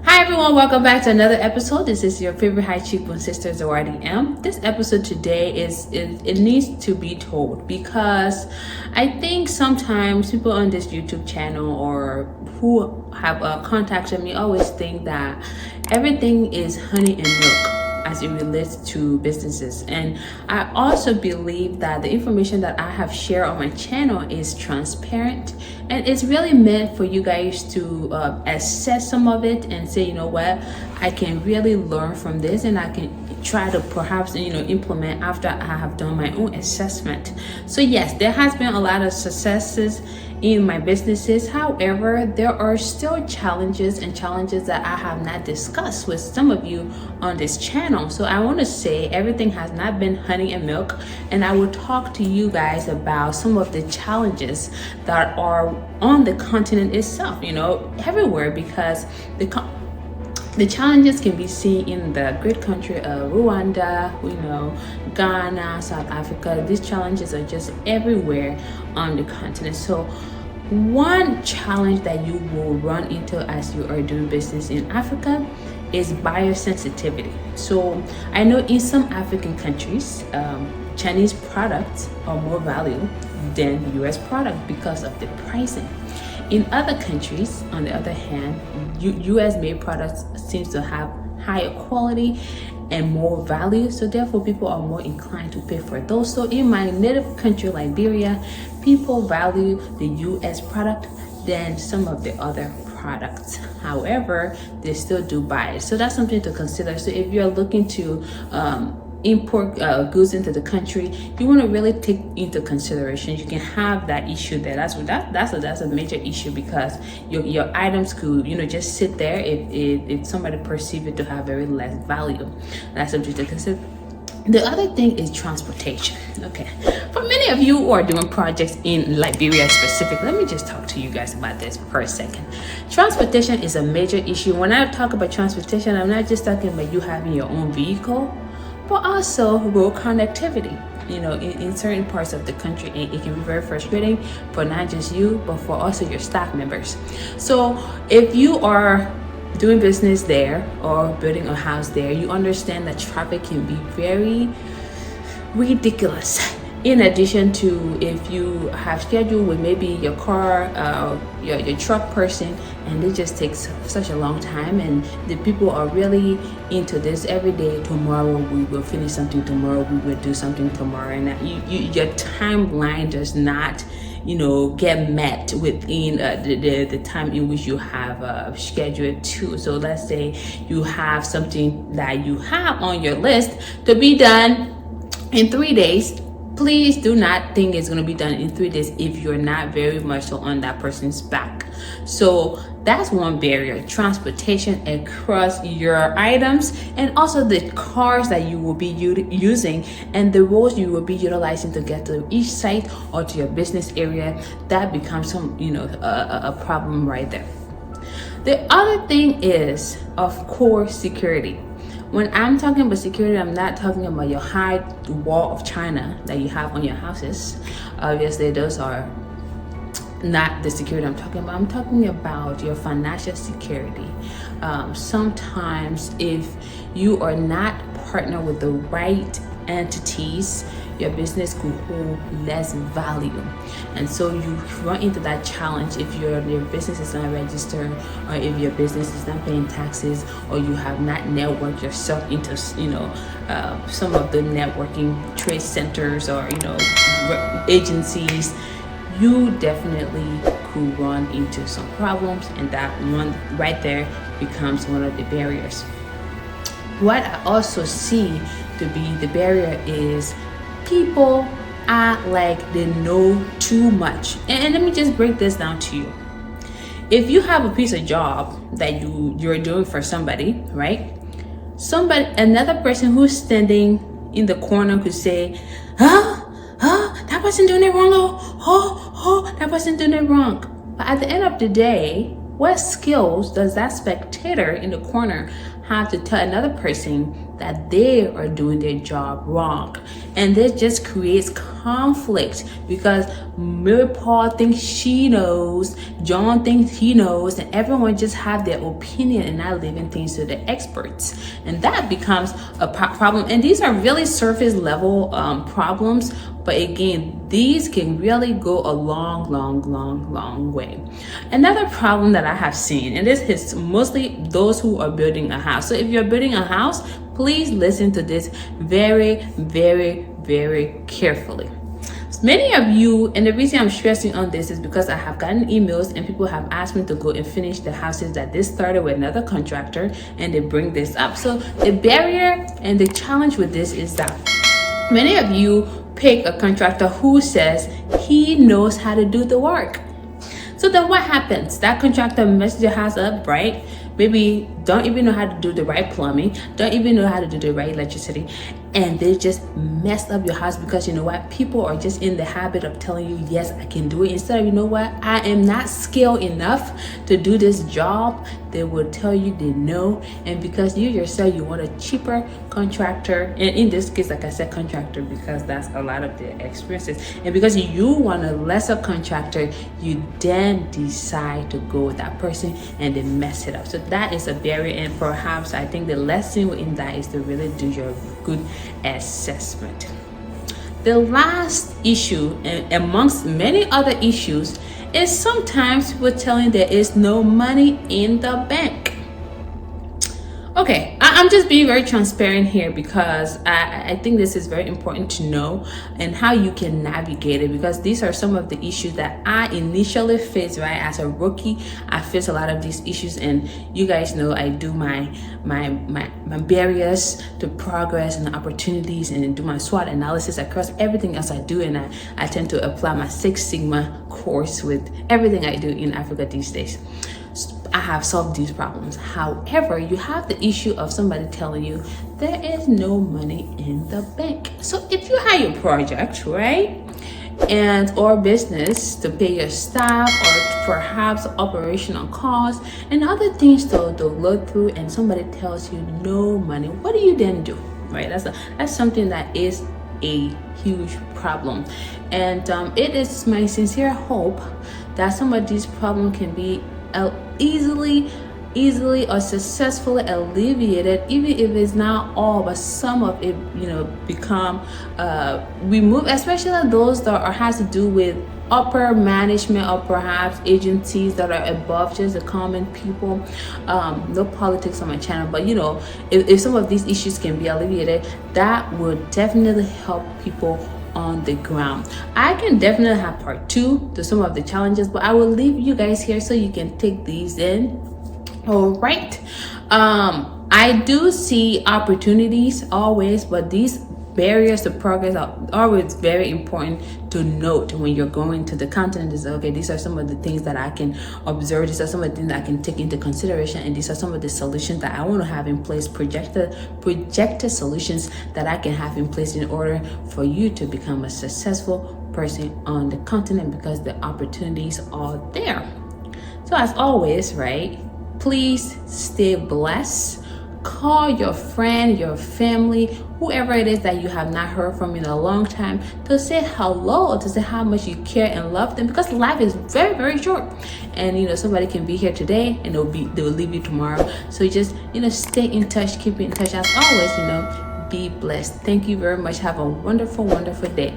Hi everyone, welcome back to another episode. This is your favorite high cheekbone sister, Zawadi M. This episode today it needs to be told because I think sometimes people on this YouTube channel or who have contacted me always think that everything is honey and milk as it relates to businesses, and I also believe that the information that I have shared on my channel is transparent and it's really meant for you guys to assess some of it and say, you know what, I can really learn from this and I can try to perhaps implement after I have done my own assessment. So yes, there has been a lot of successes in my businesses. However, there are still challenges that I have not discussed with some of you on this channel. So I want to say everything has not been honey and milk, and I will talk to you guys about some of the challenges that are on the continent itself, everywhere, because the challenges can be seen in the great country of Rwanda, Ghana, South Africa. These challenges are just everywhere on the continent. So one challenge that you will run into as you are doing business in Africa is biosensitivity. So I know in some African countries, Chinese products are more valuable than US products because of the pricing. In other countries, on the other hand, US made products seems to have higher quality and more value, so therefore people are more inclined to pay for those. So in my native country, Liberia, people value the US product than some of the other products. However, they still do buy it, so that's something to consider. So if you're looking to import goods into the country, you want to really take into consideration. You can have that issue there. That's a major issue, because your items could just sit there if somebody perceive it to have very less value. That's something to consider. The other thing is transportation. Okay, for many of you who are doing projects in Liberia specific, let me just talk to you guys about this for a second. Transportation is a major issue. When I talk about transportation, I'm not just talking about you having your own vehicle, but also road connectivity. In certain parts of the country, it can be very frustrating for not just you, but for also your staff members. So if you are doing business there or building a house there, you understand that traffic can be very ridiculous. In addition to if you have scheduled with maybe your car, your truck person, and it just takes such a long time, and the people are really into this every day. Tomorrow we will finish something, tomorrow we will do something tomorrow, and your timeline does not get met within the time in which you have scheduled to. So let's say you have something that you have on your list to be done in 3 days. Please do not think it's going to be done in 3 days if you're not very much so on that person's back. So that's one barrier: transportation across your items, and also the cars that you will be using and the roads you will be utilizing to get to each site or to your business area. That becomes a problem right there. The other thing is, of course, security. When I'm talking about security, I'm not talking about your high wall of China that you have on your houses. Obviously, those are not the security I'm talking about. I'm talking about your financial security. Sometimes if you are not partnered with the right entities, your business could hold less value, and so you run into that challenge if your business is not registered, or if your business is not paying taxes, or you have not networked yourself into some of the networking trade centers or agencies. You definitely could run into some problems, and that one right there becomes one of the barriers. What I also see to be the barrier is people act like they know too much. And let me just break this down to you. If you have a piece of job that you're doing for somebody, right? Another person who's standing in the corner could say, that person doing it wrong. That person doing it wrong. But at the end of the day, what skills does that spectator in the corner have to tell another person that they are doing their job wrong. And this just creates conflict because Mary Paul thinks she knows, John thinks he knows, and everyone just have their opinion and not leaving things to the experts. And that becomes a problem. And these are really surface level problems. But again, these can really go a long way. Another problem that I have seen, and this is mostly those who are building a house. So if you're building a house, please listen to this very carefully. Many of you, and the reason I'm stressing on this is because I have gotten emails and people have asked me to go and finish the houses that they started with another contractor, and they bring this up. So the barrier and the challenge with this is that many of you pick a contractor who says he knows how to do the work. So then what happens? That contractor messes your house up, right? Maybe don't even know how to do the right plumbing, don't even know how to do the right electricity, and they just messed up your house because you know what? People are just in the habit of telling you, yes, I can do it. Instead of, you know what? I am not skilled enough to do this job. They will tell you they know. And because you yourself, you want a cheaper contractor. And in this case, like I said, contractor, because that's a lot of their experiences. And because you want a lesser contractor, you then decide to go with that person and they mess it up. So that is a barrier. And perhaps I think the lesson in that is to really do your good assessment. The last issue, and amongst many other issues, is sometimes people telling there is no money in the bank. Okay, I'm just being very transparent here because I think this is very important to know and how you can navigate it, because these are some of the issues that I initially faced, right? As a rookie, I faced a lot of these issues, and you guys know I do my barriers to progress and opportunities and do my SWOT analysis across everything else I do, and I tend to apply my Six Sigma course with everything I do in Africa these days. I have solved these problems. However, you have the issue of somebody telling you there is no money in the bank. So if you have your project, right, and or business to pay your staff or perhaps operational costs and other things to look through, and somebody tells you no money, what do you then do, right? That's something that is a huge problem. And it is my sincere hope that some of these problems can be easily or successfully alleviated, even if it's not all, but some of it, become removed, especially those that has to do with upper management or perhaps agencies that are above just the common people. No politics on my channel, but if some of these issues can be alleviated, that would definitely help people on the ground. I can definitely have part 2 to some of the challenges, but I will leave you guys here so you can take these in. All right. I do see opportunities always, but these barriers to progress are always very important to note when you're going to the continent. Is okay, these are some of the things that I can observe, these are some of the things that I can take into consideration, and these are some of the solutions that I want to have in place, projected solutions that I can have in place in order for you to become a successful person on the continent, because the opportunities are there. So as always, right, please stay blessed. Call your friend, your family, whoever it is that you have not heard from in a long time, to say hello, to say how much you care and love them, because life is very short. And somebody can be here today and they will leave you tomorrow. So just stay in touch, keep in touch. As always, be blessed. Thank you very much. Have a wonderful day.